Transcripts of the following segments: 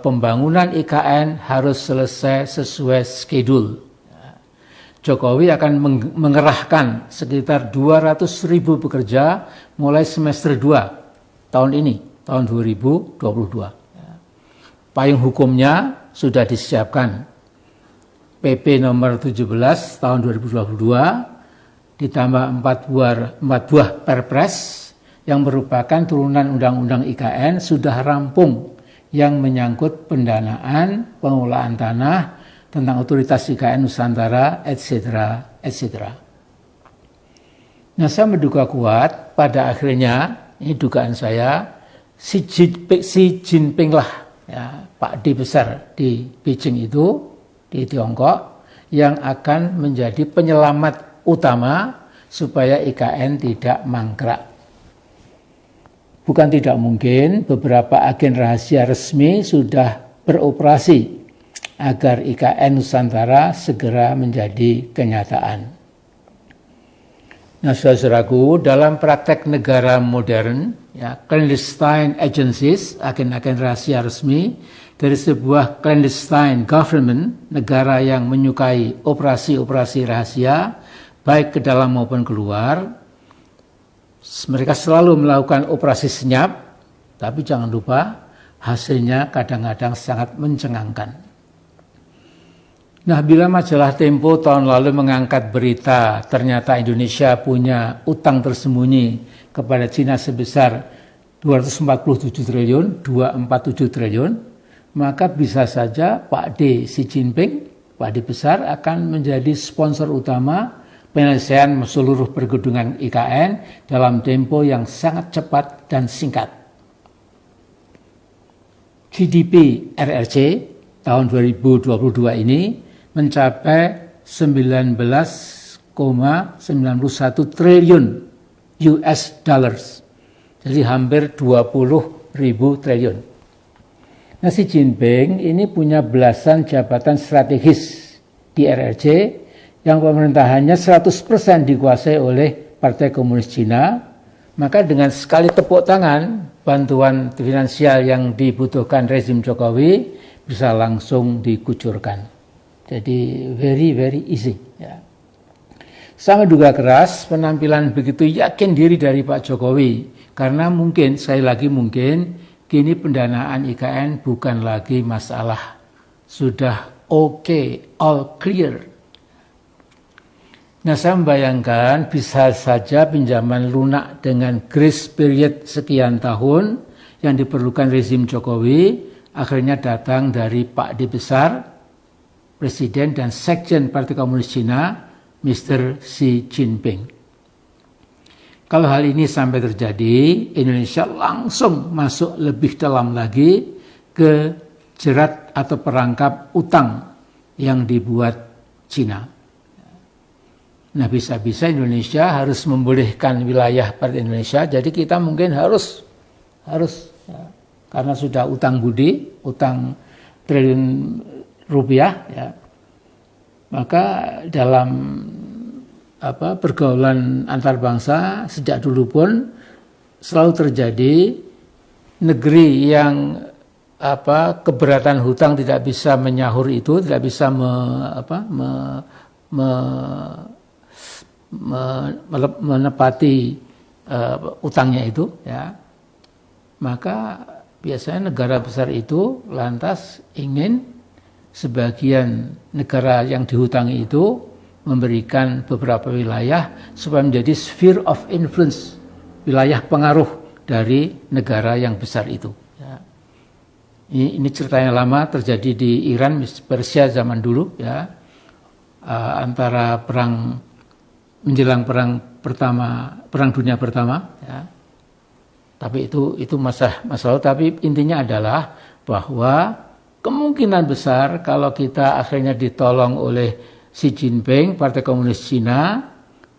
Pembangunan IKN harus selesai sesuai schedule. Jokowi akan mengerahkan sekitar 200.000 pekerja mulai semester 2 tahun ini, tahun 2022. Payung hukumnya sudah disiapkan. PP nomor 17 tahun 2022 ditambah 4 buah Perpres yang merupakan turunan Undang-Undang IKN sudah rampung yang menyangkut pendanaan, pengelolaan tanah, tentang otoritas IKN Nusantara, etc., etc. Nah, saya menduga kuat pada akhirnya, ini dugaan saya, Xi Jinping lah, ya, Pak D besar di Beijing itu, di Tiongkok, yang akan menjadi penyelamat utama supaya IKN tidak mangkrak. Bukan tidak mungkin beberapa agen rahasia resmi sudah beroperasi agar IKN Nusantara segera menjadi kenyataan. Nah, saudaraku, dalam praktek negara modern, ya, clandestine agencies, agen-agen rahasia resmi, dari sebuah clandestine government, negara yang menyukai operasi-operasi rahasia, baik ke dalam maupun keluar. Mereka selalu melakukan operasi senyap, tapi jangan lupa hasilnya kadang-kadang sangat mencengangkan. Nah, bila majalah Tempo tahun lalu mengangkat berita ternyata Indonesia punya utang tersembunyi kepada Cina sebesar 247 triliun, maka bisa saja Pak D Xi Jinping, Pak D besar akan menjadi sponsor utama penyelesaian seluruh pergedungan IKN dalam tempo yang sangat cepat dan singkat. GDP RRC tahun 2022 ini mencapai 19,91 triliun US dollars. Jadi hampir 20.000 triliun. Nah, Xi Jinping ini punya belasan jabatan strategis di RRC yang pemerintahannya 100% dikuasai oleh Partai Komunis Cina, maka dengan sekali tepuk tangan, bantuan finansial yang dibutuhkan rezim Jokowi bisa langsung dikucurkan. Jadi very easy. Ya. Sangat duga keras penampilan begitu yakin diri dari Pak Jokowi, karena mungkin, sekali lagi mungkin, kini pendanaan IKN bukan lagi masalah. Sudah oke, all clear. Nah, saya membayangkan bisa saja pinjaman lunak dengan grace period sekian tahun yang diperlukan rezim Jokowi akhirnya datang dari Pak D besar, Presiden dan Sekjen Partai Komunis Cina, Mr. Xi Jinping. Kalau hal ini sampai terjadi, Indonesia langsung masuk lebih dalam lagi ke jerat atau perangkap utang yang dibuat Cina. Nah, bisa-bisa Indonesia harus membolehkan wilayah pada Indonesia, jadi kita mungkin harus ya, karena sudah utang budi, utang triliun rupiah, ya, maka dalam pergaulan antar bangsa sejak dulu pun selalu terjadi negeri yang keberatan hutang tidak bisa menyahur itu, tidak bisa menepati utangnya itu, ya, maka biasanya negara besar itu lantas ingin sebagian negara yang dihutangi itu memberikan beberapa wilayah supaya menjadi sphere of influence, wilayah pengaruh dari negara yang besar itu. Ya. Ini ceritanya lama, terjadi di Iran, Persia zaman dulu, ya, antara menjelang perang dunia pertama, ya. Tapi itu masalah. Tapi intinya adalah bahwa kemungkinan besar kalau kita akhirnya ditolong oleh Xi Jinping, Partai Komunis Cina,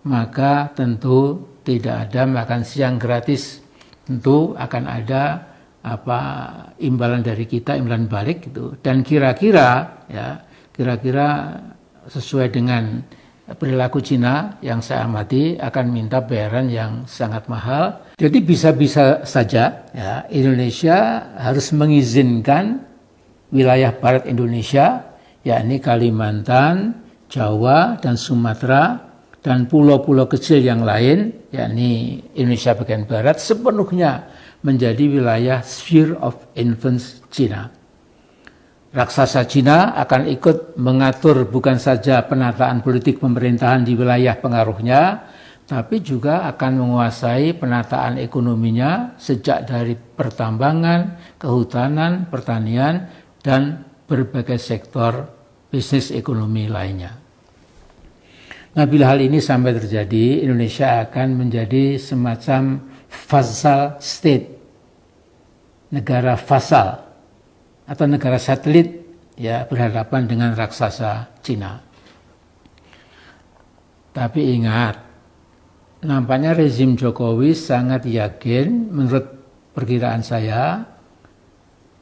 maka tentu tidak ada makan siang gratis. Tentu akan ada imbalan dari kita, imbalan balik gitu. Dan kira-kira sesuai dengan perilaku Cina yang saya amati akan minta bayaran yang sangat mahal. Jadi bisa-bisa saja, ya, Indonesia harus mengizinkan wilayah barat Indonesia, yakni Kalimantan, Jawa, dan Sumatera, dan pulau-pulau kecil yang lain, yakni Indonesia bagian barat, sepenuhnya menjadi wilayah sphere of influence Cina. Raksasa Cina akan ikut mengatur bukan saja penataan politik pemerintahan di wilayah pengaruhnya, tapi juga akan menguasai penataan ekonominya sejak dari pertambangan, kehutanan, pertanian, dan berbagai sektor bisnis ekonomi lainnya. Nah, bila hal ini sampai terjadi, Indonesia akan menjadi semacam vassal state, negara vassal atau negara satelit, ya, berhadapan dengan raksasa Cina. Tapi ingat, nampaknya rezim Jokowi sangat yakin, menurut perkiraan saya,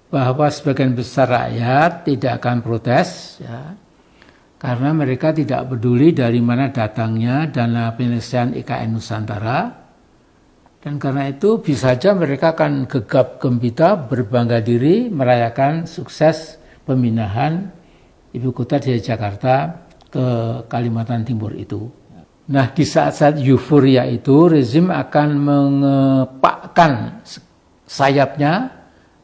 bahwa sebagian besar rakyat tidak akan protes, ya, karena mereka tidak peduli dari mana datangnya dana penyelesaian IKN Nusantara. Dan karena itu bisa saja mereka akan gegap gempita berbangga diri merayakan sukses pemindahan ibu kota dari Jakarta ke Kalimantan Timur itu. Nah, di saat-saat euforia itu rezim akan mengepakkan sayapnya,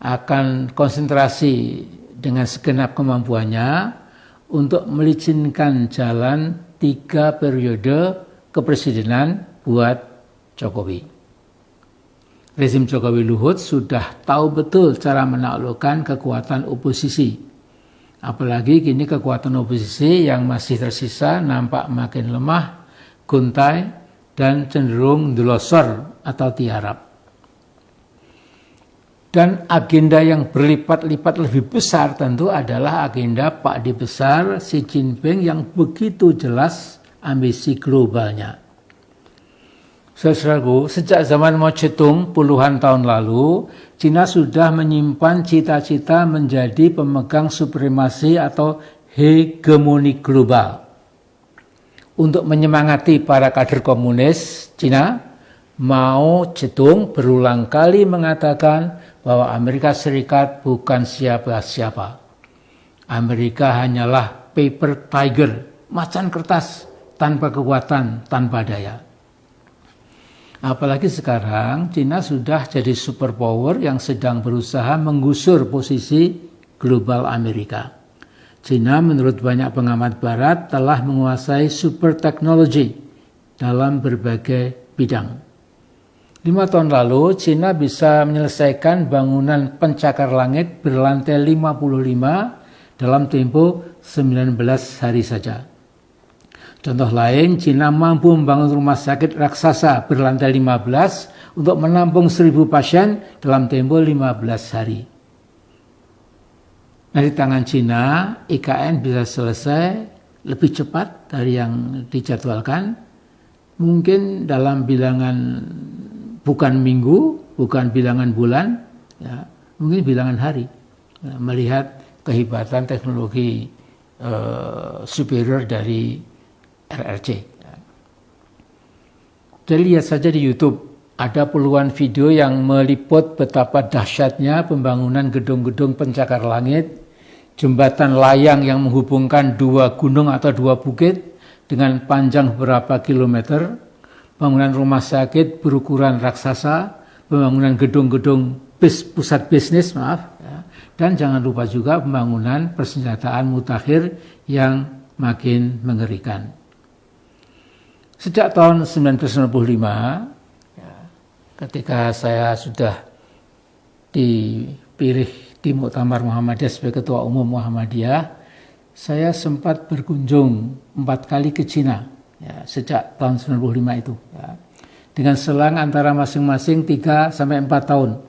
akan konsentrasi dengan segenap kemampuannya untuk melicinkan jalan 3 periode kepresidenan buat Jokowi. Rezim Jokowi Luhut sudah tahu betul cara menaklukkan kekuatan oposisi. Apalagi kini kekuatan oposisi yang masih tersisa nampak makin lemah, guntai, dan cenderung delosor atau tiarap. Dan agenda yang berlipat-lipat lebih besar tentu adalah agenda Pak D besar Xi Jinping yang begitu jelas ambisi globalnya. Saudaraku, sejak zaman Mao Zedong puluhan tahun lalu, Cina sudah menyimpan cita-cita menjadi pemegang supremasi atau hegemoni global. Untuk menyemangati para kader komunis Cina, Mao Zedong berulang kali mengatakan bahwa Amerika Serikat bukan siapa-siapa. Amerika hanyalah paper tiger, macan kertas, tanpa kekuatan, tanpa daya. Apalagi sekarang Cina sudah jadi superpower yang sedang berusaha menggusur posisi global Amerika. Cina menurut banyak pengamat barat telah menguasai super teknologi dalam berbagai bidang. 5 tahun lalu Cina bisa menyelesaikan bangunan pencakar langit berlantai 55 dalam tempo 19 hari saja. Contoh lain, Cina mampu membangun rumah sakit raksasa berlantai 15 untuk menampung 1.000 pasien dalam tempo 15 hari. Nah, di tangan Cina, IKN bisa selesai lebih cepat dari yang dijadwalkan. Mungkin dalam bilangan bukan minggu, bukan bilangan bulan, ya, mungkin bilangan hari. Ya, melihat kehebatan teknologi superior dari RRC. Jadi lihat saja di YouTube, ada puluhan video yang meliput betapa dahsyatnya pembangunan gedung-gedung pencakar langit, jembatan layang yang menghubungkan 2 gunung atau 2 bukit dengan panjang beberapa kilometer, bangunan rumah sakit berukuran raksasa, pembangunan gedung-gedung pusat bisnis, dan jangan lupa juga pembangunan persenjataan mutakhir yang makin mengerikan. Sejak tahun 1995, ketika saya sudah dipilih di Muktamar Muhammadiyah sebagai Ketua Umum Muhammadiyah, saya sempat berkunjung 4 kali ke Cina, ya, sejak tahun 1995 itu, ya, dengan selang antara masing-masing 3 sampai 4 tahun.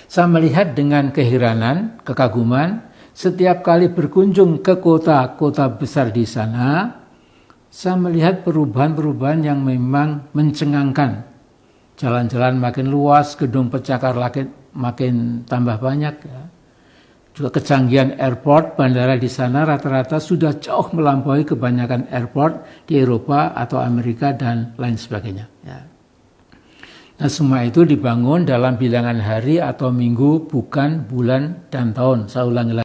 Saya melihat dengan keheranan, kekaguman, setiap kali berkunjung ke kota-kota besar di sana, saya melihat perubahan-perubahan yang memang mencengangkan. Jalan-jalan makin luas, gedung pencakar langit makin tambah banyak. Ya. Juga kecanggihan airport, bandara di sana rata-rata sudah jauh melampaui kebanyakan airport di Eropa atau Amerika dan lain sebagainya. Ya. Nah, semua itu dibangun dalam bilangan hari atau minggu, bukan bulan dan tahun. Saya ulangi lagi.